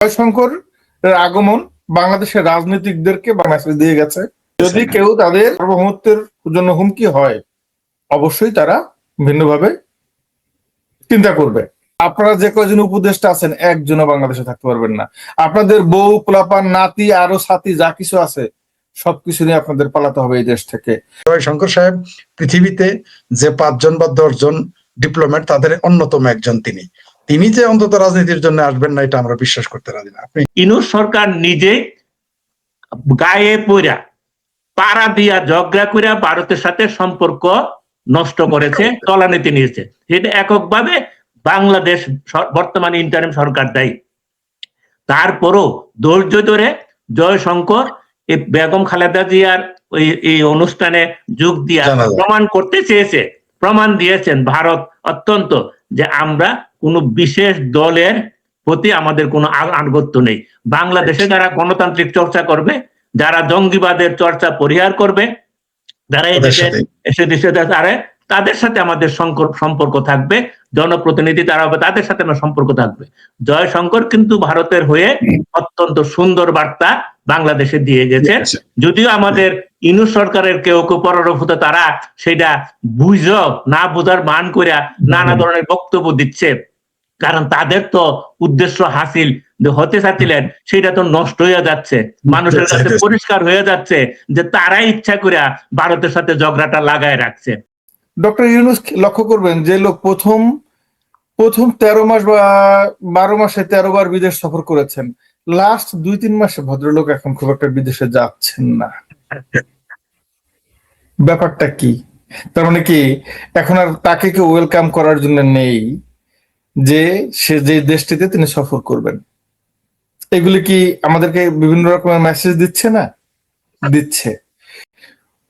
জয়শঙ্কর আগমন বাংলাদেশের রাজনীতিকদেরকে মেসেজ দিয়ে গেছে, যদি কেউ তাদের সার্বভৌমত্বের জন্য হুমকি হয় অবশ্যই তারা ভিন্নভাবে চিন্তা করবে। আপনারা যে কয়জন উপদেষ্টা আছেন একজনও বাংলাদেশে থাকতে পারবেন না। আপনাদের বউ পোলাপান নাতি আরো সাথী যা কিছু আছে সবকিছু নিয়ে আপনাদের পালাতে হবে এই দেশ থেকে। জয়শঙ্কর সাহেব পৃথিবীতে যে 5 জন বা 10 জন ডিপ্লোম্যাট তাদের অন্যতম একজন। তিনি যে অন্তত রাজনীতির জন্য আসবেন না এটা আমরা বিশ্বাস করতে রাজি না। ইউনূস সরকার নিজে গায়ে পড়া পাড়া দিয়া ঝগড়া করে ভারতের সাথে সম্পর্ক নষ্ট করেছে, তলানীতি নিয়েছে। এটা এককভাবে বাংলাদেশ বর্তমানে ইন্টারিম সরকার দায়ী। তারপরও ধৈর্য ধরে জয়শঙ্কর এই বেগম খালেদা জিয়ার এই অনুষ্ঠানে যোগ দিয়া প্রমাণ করতে চেয়েছে, প্রমাণ দিয়েছেন ভারত অত্যন্ত যে আমরা কোন বিশেষ দলের প্রতি আমাদের কোনো আনুগত্য নেই। বাংলাদেশে যারা গণতান্ত্রিক চর্চা করবে, যারা জঙ্গিবাদের চর্চা পরিহার করবে, যারা এই দেশে এসে দেশে তাদের সাথে আমাদের সম্পর্ক থাকবে, জনপ্রতিনিধি তারা হবে, তাদের সাথে আমার সম্পর্ক থাকবে। জয়শঙ্কর কিন্তু ভারতের হয়ে অত্যন্ত সুন্দর বার্তা বাংলাদেশে দিয়ে গেছে। যদিও আমাদের ইউনূস সরকারের কেউ কেউ পররভূত তারা সেটা না বুঝার মান করে নানা ধরনের বক্তব্য দিচ্ছে, কারণ তাদের তো উদ্দেশ্য হাসিল হতে চাচ্ছিলেন সেটা তো নষ্ট হয়ে যাচ্ছে, মানুষের কাছে পরিষ্কার হয়ে যাচ্ছে যে তারাই ইচ্ছা করে ভারতের সাথে ঝগড়াটা লাগায় রাখছে। ডক্টর ইউনূস লক্ষ্য করবেন যে লোক প্রথম 13 মাস বা 12 মাসে 13 বার বিদেশ সফর করেছেন, লাস্ট 2-3 মাসে ভদ্রলোক এখন খুব একটা বিদেশে যাচ্ছেন না। ব্যাপারটা কি? তার মানে কি এখন আর তাকে কেউ ওয়েলকাম করার জন্য নেই যে সে যে দেশটিতে তিনি সফর করবেন? এগুলি কি আমাদেরকে বিভিন্ন রকমের মেসেজ দিচ্ছে না? দিচ্ছে।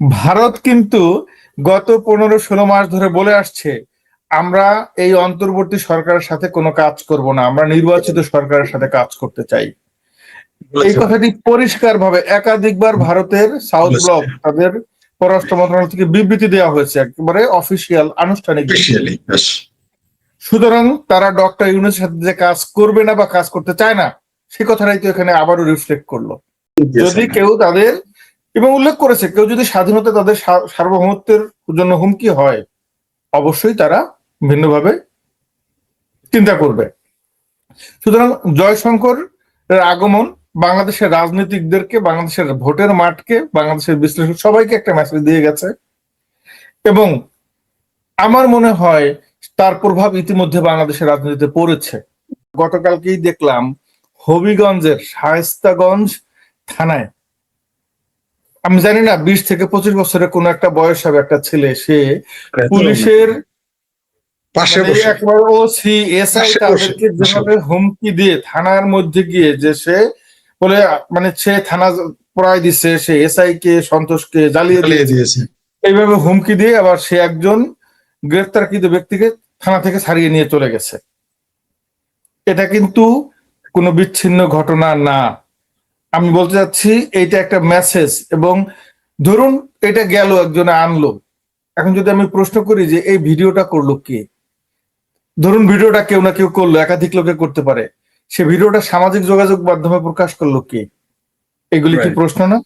ভারত কিন্তু গত 15-16 মাস ধরে বলে আসছে আমরা এই অন্তর্বর্তী সরকারের সাথে কোনো কাজ করব না, আমরা নির্বাচিত সরকারের সাথে কাজ করতে চাই। এই কথাটি পরিষ্কার ভাবে একাধিকবার ভারতের সাউথ ব্লক তাদের পররাষ্ট্র মন্ত্রণালয় থেকে বিবৃতি দেওয়া হয়েছে, একেবারে অফিসিয়াল আনুষ্ঠানিক। সুতরাং তারা ডক্টর ইউনূসের সাথে যে কাজ করবে না বা কাজ করতে চায় না সে কথাটাই তো এখানে আবারও রিফ্লেক্ট করলো। যদি কেউ তাদের এবং উল্লেখ করেছে কেউ যদি স্বাধীনতা তাদের সার্বভৌমত্বের জন্য হুমকি হয় অবশ্যই তারা ভিন্নভাবে চিন্তা করবে। সুতরাং জয়শঙ্কর আগমন বাংলাদেশের রাজনীতিকদেরকে, বাংলাদেশের ভোটের মাঠকে, বাংলাদেশের বিশ্লেষক সবাইকে একটা মেসেজ দিয়ে গেছে এবং আমার মনে হয় তার প্রভাব ইতিমধ্যে বাংলাদেশের রাজনীতিতে পড়েছে। গতকালকেই দেখলাম হবিগঞ্জের শায়েস্তাগঞ্জ থানায়, আমি জানি না 20 থেকে 25 বছরের কোন একটা বয়স হবে একটা ছেলে, সে পুলিশের ওসি এসআই তাদেরকে যেভাবে হুমকি দিয়ে থানার মধ্যে গিয়ে যে সে বলে মানে সে থানা পড়ায় দিচ্ছে, সে এসআই কে সন্তোষকে জ্বালিয়ে দিয়েছে, এইভাবে হুমকি দিয়ে আবার সে একজন গ্রেফতারকৃত ব্যক্তিকে থানা থেকে ছাড়িয়ে নিয়ে চলে গেছে। এটা কিন্তু কোনো বিচ্ছিন্ন ঘটনা না। আমি বলতে চাচ্ছি এইটা একটা মেসেজ। এবং ধরুন এটা গেল, একজনে আনলো, এখন যদি আমি প্রশ্ন করি যে এই ভিডিওটা করলো কে? ধরুন ভিডিওটা কেউ না কেউ করলো, একাধিক লোকে করতে পারে, সে ভিডিওটা সামাজিক যোগাযোগ মাধ্যমে প্রকাশ করলো কে? এগুলি কি প্রশ্ন না?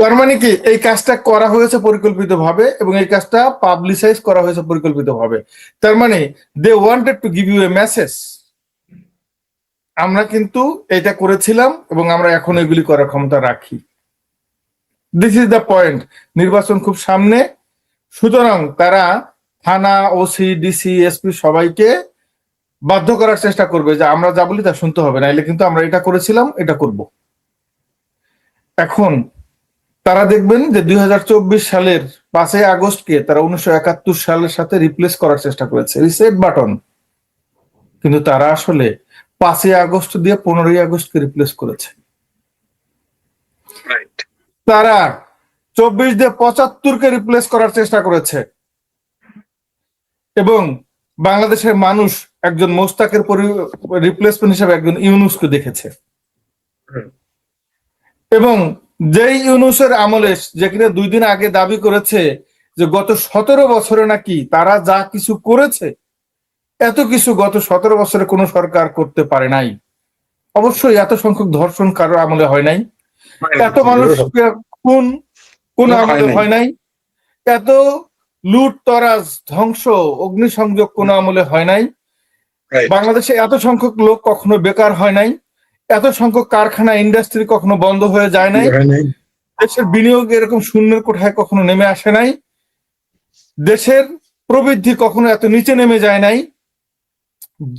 তার মানে কি এই কাজটা করা হয়েছে পরিকল্পিত ভাবে এবং এই কাজটা পাবলিসাইজ করা হয়েছে পরিকল্পিত ভাবে। তার মানে they wanted to give you a message, আমরা কিন্তু এটা করেছিলাম এবং আমরা এখন এগুলি করার ক্ষমতা রাখি। This is the point. নির্বাচন খুব সামনে, সুতরাং তারা থানা, ওসি, ডিসি, এসপি সবাইকে বাধ্য করার চেষ্টা করবে যে আমরা যা বলি তা শুনতে হবে, নাইলে কিন্তু আমরা এটা করেছিলাম, এটা করব। এখন তারা দেখবেন যে 2024 সালের 5 আগস্টকে তারা 1971 সালের সাথে রিপ্লেস করার চেষ্টা করেছে, রিসেট বাটন, কিন্তু তারা আসলে 5 আগস্ট দিয়ে 15 আগস্টকে রিপ্লেস করেছে। তারা 24 দিয়ে 75কে রিপ্লেস করার চেষ্টা করেছে এবং বাংলাদেশের মানুষ একজন মোস্তাকের রিপ্লেসমেন্ট হিসেবে একজন ইউনূসকে দেখেছে। এবং যেই ইউনূসের আমলে, যে কিনা 2 দিন আগে দাবি করেছে যে গত 17 বছরে নাকি তারা যা কিছু করেছে এত কিছু গত 17 বছরে কোনো সরকার করতে পারে নাই, অবশ্যই এত সংখ্যক ধর্ষণ কারো আমলে হয় নাই, এত মানুষ কোন আমলে হয় নাই, এত লুট তরাজ ধ্বংস অগ্নিসংযোগ কোন আমলে হয় নাই, বাংলাদেশে এত সংখ্যক লোক কখনো বেকার হয় নাই, এত সংখ্যক কারখানা ইন্ডাস্ট্রি কখনো বন্ধ হয়ে যায় নাই, দেশের বিনিয়োগ এরকম শূন্যের কোঠায় কখনো নেমে আসে নাই, দেশের প্রবৃদ্ধি কখনো এত নিচে নেমে যায় নাই।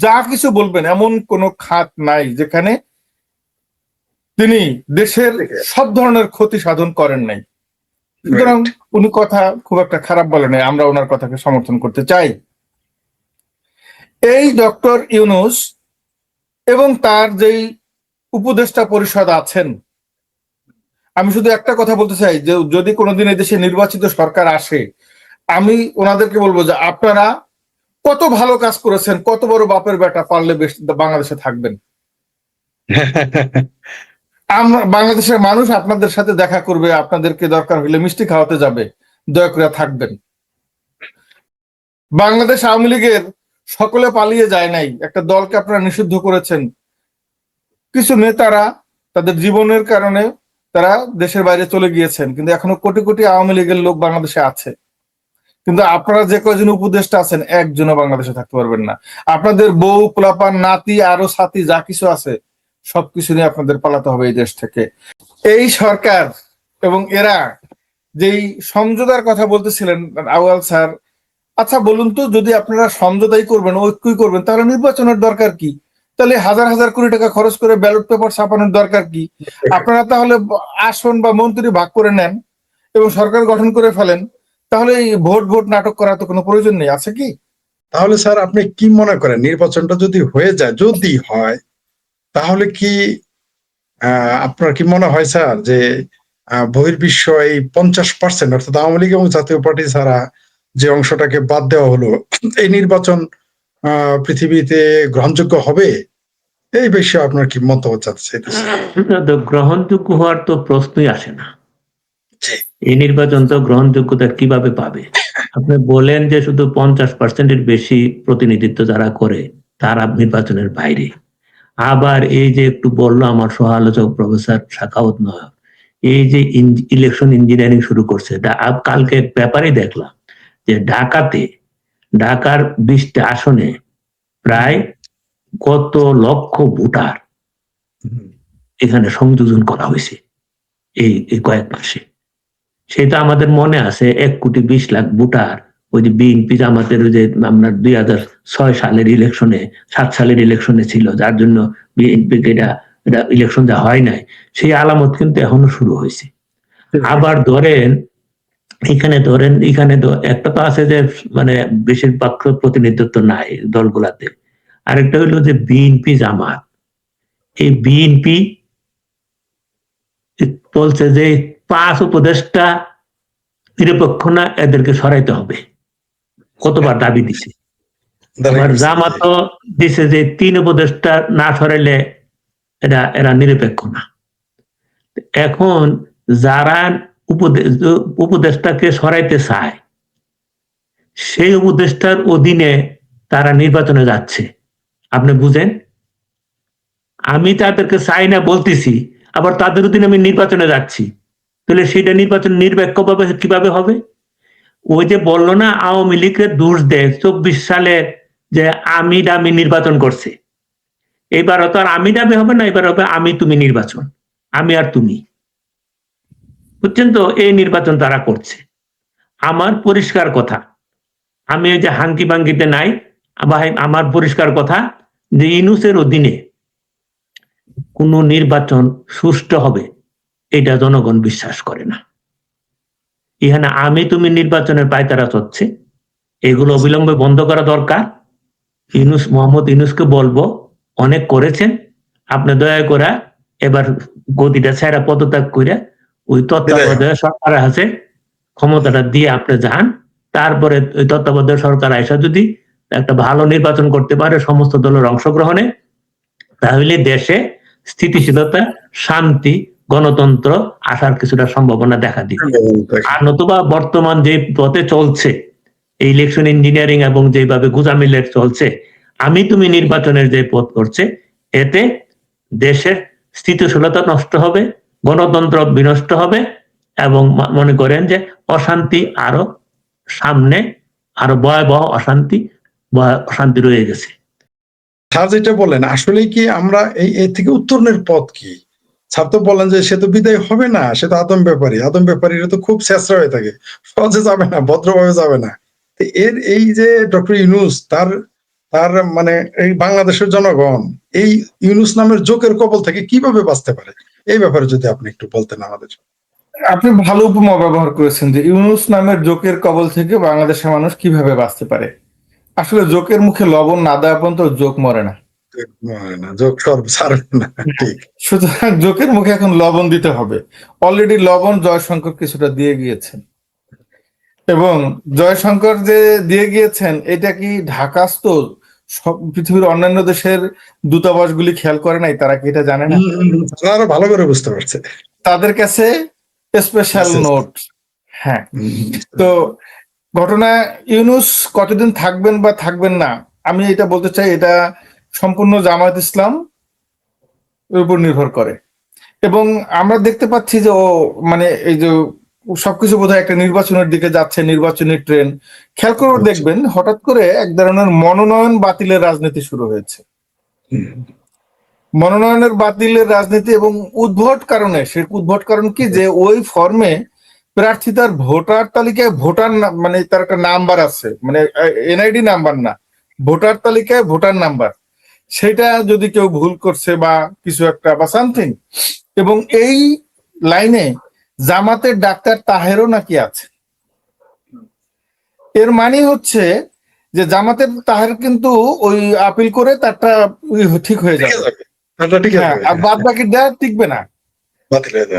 যা কিছু বলবেন এমন কোন খাত নাই যেখানে তিনি দেশের সব ধরনের ক্ষতি সাধন করেন নাই। সুতরাং উনি কথা খুব একটা খারাপ বলে নাই, আমরা ওনার কথাকে সমর্থন করতে চাই। এই ডক্টর ইউনূস এবং তার যেই উপদেষ্টা পরিষদ আছেন, আমি শুধু একটা কথা বলতে চাই যে যদি কোনোদিন এই দেশে নির্বাচিত সরকার আসে, আমি ওনাদেরকে বলবো যে আপনারা কত ভালো কাজ করেছেন, কত বড় বাপের বেটা, পারলে বেশ বাংলাদেশে থাকবেন। বাংলাদেশের মানুষ আপনাদের সাথে দেখা করবে, আপনাদেরকে দরকার হলে মিষ্টি খাওয়াতে যাবে, দয়া করে থাকবেন। বাংলাদেশ আওয়ামী লীগের সকলে পালিয়ে যায় নাই, একটা দলকে আপনারা নিষিদ্ধ করেছেন, কিছু নেতারা তাদের জীবনের কারণে তারা দেশের বাইরে চলে গিয়েছেন, কিন্তু এখনো কোটি কোটি আওয়ামী লীগের লোক বাংলাদেশে আছে। কিন্তু আপনারা যে কয়জন উপদেষ্টা আছেন একজনও বাংলাদেশে থাকতে পারবেন না। আপনাদের বউ পোলাপান নাতি আরো সাথী যা কিছু আছে সবকিছু নিয়ে আপনাদের পালাতে হবে এই দেশ থেকে। এই সরকার এবং এরা যেই সমঝোতার কথা বলতেছিলেন আউয়াল স্যার, আচ্ছা বলুন তো, যদি আপনারা সমঝোতাই করবেন, ঐক্যই করবেন, তাহলে নির্বাচনের দরকার কি? তাহলে হাজার হাজার কোটি টাকা খরচ করে ব্যালট পেপার ছাপানোর দরকার কি? আপনারা তাহলে আসন বা মন্ত্রী ভাগ করে নেন এবং সরকার গঠন করে ফেলেন, তাহলে এই ভোট ভোট নাটক করার তো কোনো প্রয়োজন নেই, আছে কি? তাহলে স্যার আপনি কি মনে করেন নির্বাচনটা যদি হয়ে যায়, যদি হয়, তাহলে কি আপনার কি মনে হয় স্যার যে বহির্বিশ্ব এই 50% অর্থাৎ আওয়ামী লীগ এবং জাতীয় পার্টি ছাড়া যে অংশটাকে বাদ দেওয়া হলো, এই নির্বাচন পৃথিবীতে গ্রহণযোগ্য হবে? এই বিষয়ে আপনার কি মন্তব্য চাইতেছেন? গ্রহণযোগ্য হওয়ার তো প্রশ্নই আসে না। এই নির্বাচন তো গ্রহণযোগ্যতা কিভাবে পাবে? আপনি বলেন যে শুধু 50%-এর বেশি প্রতিনিধিত্ব যারা করে তারা নির্বাচনের বাইরে। আবার এই যে একটু বললো আমার সহ আলোচক প্রফেসর সাখাওয়াত নায়ক, এই যে ইলেকশন ইঞ্জিনিয়ারিং শুরু করছে, কালকে ব্যাপারে দেখলাম যে ঢাকার 20টা আসনে প্রায় কত লক্ষ ভোটার এখানে সংযোজন করা হয়েছে এই কয়েক মাসে। সেটা আমাদের মনে আছে 1,20,00,000 ভোটার ওই যে বিএনপি জামাতের ওই যে আপনার 2006 সালের ইলেকশনে, 7 সালের ইলেকশনে ছিল, যার জন্য বিএনপিকে এটা ইলেকশন যা হয় নাই, সেই আলামত কিন্তু এখনো শুরু হয়েছে। আবার ধরেন এখানে একটা তো আছে যে মানে বেশিরভাগ প্রতিনিধিত্ব নাই দলগুলাতে, আরেকটা হইলো যে বিএনপি জামাত। এই বিএনপি বলছে যে 5 উপদেষ্টা নিরপেক্ষ না, এদেরকে সরাইতে হবে, কতবার দাবি দিছে। জামাতও দিছে যে 3 উপদেষ্টা না সরাইলে এরা নিরপেক্ষ না। এখন যারা উপদেষ্টাকে সরাইতে চায় সেই উপদেষ্টার অধীনে তারা নির্বাচনে যাচ্ছে। আপনি বুঝেন, আমি তাদেরকে চাই না বলতেছি, আবার তাদের অধীনে আমি নির্বাচনে যাচ্ছি, তাহলে সেটা নির্বাচন নিরপেক্ষভাবে কিভাবে হবে? ওই যে বললো না, আওয়ামী লীগের দোষ দেয় 24 সালে যে আমি নির্বাচন করছে, এবারও তো আর আমি দাবি হবে না, এবার হবে আমি তুমি নির্বাচন, আমি আর তুমি। বুঝছেন তো, এই নির্বাচন তারা করছে। আমার পরিষ্কার কথা, আমি এই যে হাঙ্কি বাঙ্গিতে নাই, আমার পরিষ্কার কথা যে ইউনূসের অধীনে কোন নির্বাচন সুষ্ঠু হবে এটা জনগণ বিশ্বাস করে না। এখানে আমি তুমি নির্বাচনের পায়তারা চলছে, এগুলো অবিলম্বে বন্ধ করা দরকার। মোহাম্মদ ইউনূসকে বলবো, অনেক করেছেন, আপনি দয়া করে এবার গদিটা ছেড়া পদত্যাগ করে ওই তত্ত্বাবধায়ক সরকার আছে ক্ষমতাটা দিয়ে আপনি যান, তারপরে ওই তত্ত্বাবধায়ক সরকার আইসা যদি একটা ভালো নির্বাচন করতে পারে সমস্ত দলের অংশগ্রহণে, তাহলে দেশে স্থিতিশীলতা, শান্তি, গণতন্ত্র আসার কিছুটা সম্ভাবনা দেখা দিবে। আর নতুবা বর্তমান যে পথে চলছে এই ইলেকশন ইঞ্জিনিয়ারিং এবং যেভাবে গুজামিলের চলছে, আমি তুমি নির্বাচনের যে পথ করছে, এতে দেশের স্থিতিশীলতা নষ্ট হবে, গণতন্ত্র বিনষ্ট হবে এবং মনে করেন যে অশান্তি আরো সামনে, আরো ভয়াবহ অশান্তি রয়ে গেছে। স্যার যেটা বলেন আসলে কি আমরা এই থেকে উত্তরণের পথ কি? স্যার তো বলেন যে সে তো বিদায় হবে না, সে তো আদম ব্যাপারীরা তো খুব চেষ্টা হয়ে থাকে, সহজে যাবে না, ভদ্রভাবে যাবে না। এই যে ডক্টর ইউনূস তার মানে এই বাংলাদেশের জনগণ এই ইউনূস নামের জোকের কবল থেকে কিভাবে বাঁচতে পারে, এই ব্যাপারে যদি আপনি একটু বলতেন আমাদের। আপনি ভালো উপমা ব্যবহার করেছেন যে ইউনূস নামের জোকের কবল থেকে বাংলাদেশের মানুষ কিভাবে বাঁচতে পারে। আসলে জোকের মুখে লবণ না দেওয়া পর্যন্ত জোক মরে না, সুতরাং জোকের মুখে এখন লবণ দিতে হবে। অলরেডি লবণ জয়শঙ্কর কিছুটা দিয়ে গিয়েছেন, এবং জয়শঙ্কর যে দিয়ে গিয়েছেন এটা কি ঢাকাস্থ সব পৃথিবীর অন্যান্য দেশের দূতাবাসগুলি খেয়াল করে নাই? তারা কি এটা জানে না? তারা ভালো করে বুঝতে পারছে, তাদের কাছে স্পেশাল নোট। হ্যাঁ, তো ঘটনা ইউনূস কতদিন থাকবেন বা থাকবেন না, আমি এটা বলতে চাই এটা সম্পূর্ণ জামায়াত ইসলাম এর উপর নির্ভর করে। এবং আমরা দেখতে পাচ্ছি যে ও মানে এই যে সবকিছু বোধহয় একটা নির্বাচনের দিকে যাচ্ছে, নির্বাচনী ট্রেন। খেয়াল করে দেখবেন হঠাৎ করে এক ধরনের মনোনয়ন বাতিলের রাজনীতি শুরু হয়েছে। মনোনয়নের বাতিলের রাজনীতি এবং উদ্ভট কারণে, সে উদ্ভট কারণ কি যে ওই ফর্মে প্রার্থী তার ভোটার তালিকায় ভোটার মানে তার একটা নাম্বার আছে, মানে এনআইডি নাম্বার না, ভোটার তালিকায় ভোটার নাম্বার, সেটা যদি কেউ ভুল করছে বা কিছু একটা বা সামথিং, এবং এই লাইনে জামাতের ডাক্তার তাহেরও নাকি আছে। এর মানে হচ্ছে যে জামাতের তাহের কিন্তু ওই আপিল করে তারটা ঠিক হয়ে যাবে, আর বাদ বাকি দেওয়া টিকবে না।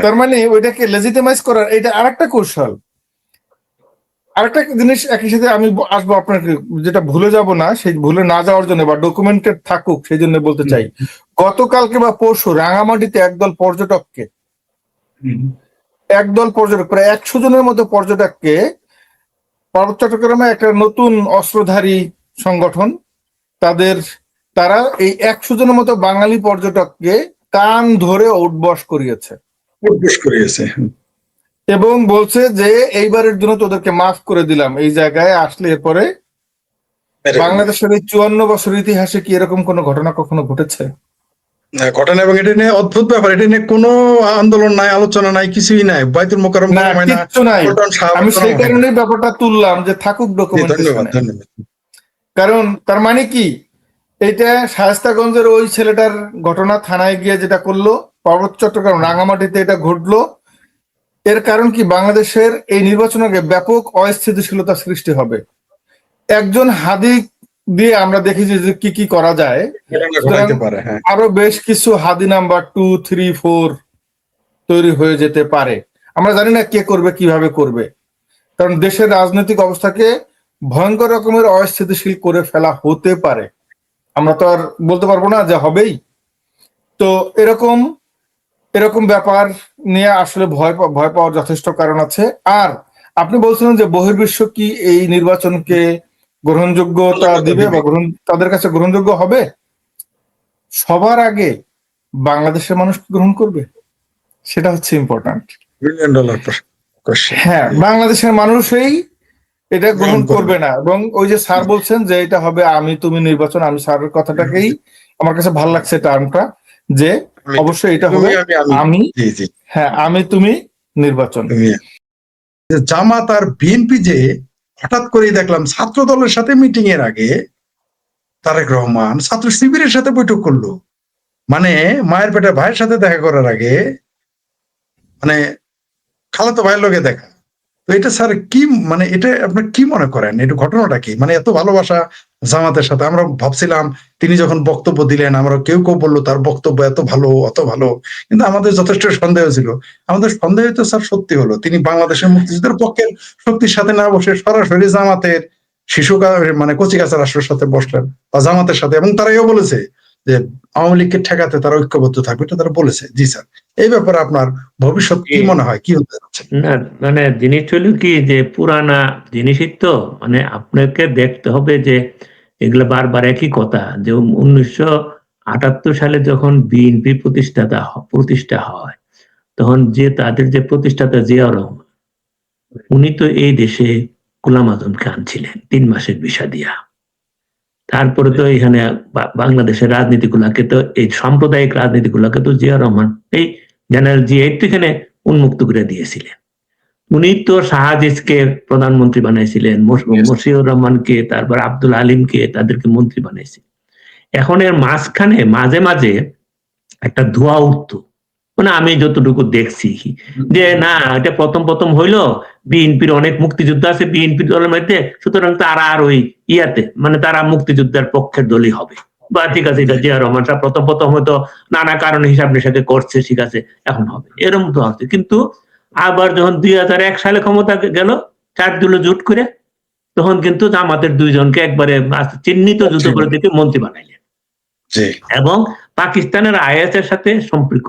তার মানে ওইটাকে লেজিটিমাইজ করার এটা আরেকটা কৌশল। আরেকটা জিনিস একই সাথে আমি আসবো আপনাকে, যেটা ভুলে যাব না, সেই ভুলে না যাওয়ার জন্য বা ডকুমেন্টেড থাকুক সেই জন্য বলতে চাই, গতকালকে বা পরশু রাঙামাটিতে একদল পর্যটক প্রায় 100 জনের মতো পর্যটককে পার্বত্য চট্টগ্রামে একটা নতুন অস্ত্রধারী সংগঠন তারা এই 100 জনের মতো বাঙালি পর্যটককে কান ধরে উঠবস করিয়েছে এবং বলছে যে এইবারের জন্য তোদেরকে মাফ করে দিলাম, এই জায়গায় আসলে এরপরে। বাংলাদেশের এই 54 বছর ইতিহাসে কি এরকম কোনো ঘটনা কখনো ঘটেছে? ঘটনা, এবং এটা নিয়ে অদ্ভুত ব্যাপার, এটা নিয়ে কোনো আন্দোলন নাই, আলোচনা নাই, কিছুই নাই, বাইতুল মোকাররম কিচ্ছু নাই। আমি সেই কারণেই ব্যাপারটা তুললাম যে থাকুক ডকুমেন্টেশন। কারণ তার মানে কি, এটা শায়েস্তাগঞ্জের ওই ছেলেটার ঘটনা, থানায় গিয়ে যেটা করলো, পার্বত্য চট্টগ্রাম রাঙামাটিতে এটা ঘটলো, এর কারণ কি বাংলাদেশের এই নির্বাচনের আগে ব্যাপক অস্থিতিশীলতা সৃষ্টি হবে। একজন হাদি দিয়ে আমরা দেখেছি যে কি কি করা যায়, আরো বেশ কিছু হাদি নাম্বার 2, 3, 4 তৈরি হয়ে যেতে পারে। আমরা জানি না কে করবে, কিভাবে করবে, কারণ দেশের রাজনৈতিক অবস্থাকে ভয়ঙ্কর রকমের অস্থিতিশীল করে ফেলা হতে পারে। আমরা তো আর বলতে পারবো না যে হবেই। তো এরকম ব্যাপার নিয়ে আসলে ভয় পাওয়ার যথেষ্ট কারণ আছে। আর আপনি বলছিলেন যে বহির্বিশ্ব কি এই নির্বাচনকে গ্রহণযোগ্যতা দিবে বা তাদের কাছে গ্রহণযোগ্য হবে? সবার আগে বাংলাদেশের মানুষ গ্রহণ করবে, সেটা হচ্ছে ইম্পর্টেন্ট। হ্যাঁ, বাংলাদেশের মানুষই এটা গ্রহণ করবে না। এবং ওই যে স্যার বলছেন যে এটা হবে আমি তুমি নির্বাচন, আমি স্যারের কথাটাকেই আমার কাছে ভালো লাগছে টার্মটা, যে অবশ্যই এটা হবে আমি তুমি নির্বাচন। জামাত আর বিএনপি যে হঠাৎ করে দেখলাম ছাত্র দলের সাথে মিটিং এর আগে তারেক রহমান ছাত্র শিবিরের সাথে বৈঠক করলো, মানে মায়ের পেটে ভাইয়ের সাথে দেখা করার আগে মানে খালাতো ভাইয়ের লোকে দেখা। তো এটা স্যার কি, মানে এটা আপনার কি মনে করেন, এটা ঘটনাটা কি? মানে এত ভালোবাসা জামাতের সাথে, আমরা ভাবছিলাম তিনি যখন বক্তব্য দিলেন, আমরা কেউ বললো তার বক্তব্য এত ভালো অত ভালো, কিন্তু আমাদের যথেষ্ট সন্দেহ ছিল। আমাদের সন্দেহ তো স্যার সত্যি হলো, তিনি বাংলাদেশের মুক্তিযুদ্ধের পক্ষের শক্তির সাথে না বসে সরাসরি জামাতের মানে কচিকাঁচা রাষ্ট্রের সাথে বসলেন বা জামাতের সাথে, এবং তারাও বলেছে যে আওয়ামী লীগকে ঠেকাতে তারা ঐক্যবদ্ধ থাকবে, এটা তারা বলেছে। জি স্যার, এই ব্যাপারে আপনার ভবিষ্যৎ কি মনে হয়, কি হতে যাচ্ছে? না মানে জিনিস হলো কি যে পুরানা জিনিসই তো, মানে আপনাকে দেখতে হবে যে এগুলো বারবার একই কথা, যে 78 সালে যখন বিএনপি প্রতিষ্ঠা হয়, তখন যে তাদের যে প্রতিষ্ঠাতা জিয়াউর রহমান, উনি তো এই দেশে গোলাম আজম খান ছিলেন 3 মাসের ভিসা দিয়া। তারপরে তো এখানে বাংলাদেশের রাজনীতিগুলাকে তো, এই সাম্প্রদায়িক রাজনীতিগুলাকে তো জিয়াউর রহমান, এই জেনারেল জিয়া তো এখানে উন্মুক্ত করে দিয়েছিলেন। উনি তো শাহজিজকে প্রধানমন্ত্রী বানাইছিলেন, মশিউর রহমানকে, তারপর আব্দুল আলিমকে, তাদেরকে মন্ত্রী বানাইছিলেন। এখন এর মাঝখানে মাঝে মাঝে একটা ধোঁয়া উঠতো, মানে আমি যতটুকু দেখছি যে না, এটা প্রথম হইলো, বিএনপির অনেক মুক্তিযোদ্ধা আছে বিএনপি দলের মধ্যে, সুতরাং তারা আর ওই মানে তারা মুক্তিযোদ্ধার পক্ষের দলই হবে, বা ঠিক আছে এটা জিয়া রহমান সাহেব প্রথম হয়তো নানা কারণে হিসাব নিশাকে করছে, ঠিক আছে এখন হবে, এরকম তো আছে। কিন্তু আবার যখন 2001 সালে ক্ষমতা গেল, 4 দলীয় জোট করে, তখন কিন্তু জামাতের 2 জনকে একবারে চিহ্নিত যুদ্ধ করে থেকে মন্ত্রী বানাইলেন, এবং পাকিস্তানের আইএস এর সাথে সম্পর্ক।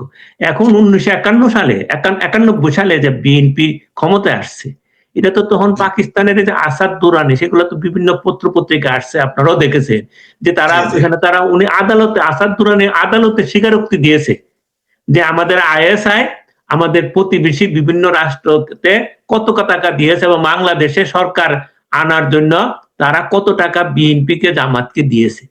এখন 1991 সালে যে বিএনপি ক্ষমতায় আসছে, এটা তো তখন পাকিস্তানের যে আসাদ দুরানি, সেগুলো তো বিভিন্ন পত্র পত্রিকা আসছে, আপনারাও দেখেছেন যে তারা এখানে উনি আদালতে, আসাদ দুরানি আদালতে স্বীকারোক্তি দিয়েছে যে আমাদের আইএসআই আমাদের প্রতিবেশী বিভিন্ন রাষ্ট্রতে কত টাকা দিয়েছে, এবং বাংলাদেশে সরকার আনার জন্য তারা কত টাকা বিএনপি কে জামাতকে দিয়েছে।